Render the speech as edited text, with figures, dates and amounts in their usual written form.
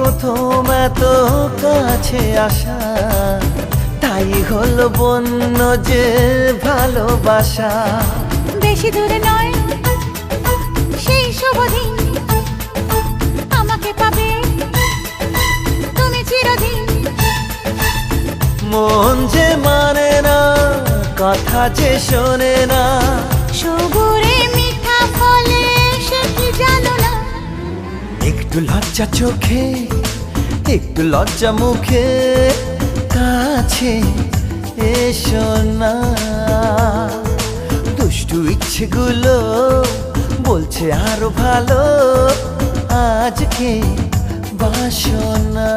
প্রথম এত কাছে আসা, তাই হলো বন্য যে ভালোবাসা। বেশি দূরে নয় সেই শুভ দিন, আমাকে পাবে তুমি চিরদিন। মন যে মানে না, কথা যে শোনে না, সবুরে মিঠা ফলে সে কি জানো না। একটু লজ্জা চোখে একটু লজ্জা মুখে, কাছে এসো না। দুষ্টু ইচ্ছেগুলো বলছে আরো ভালো, আজকে বাসনা।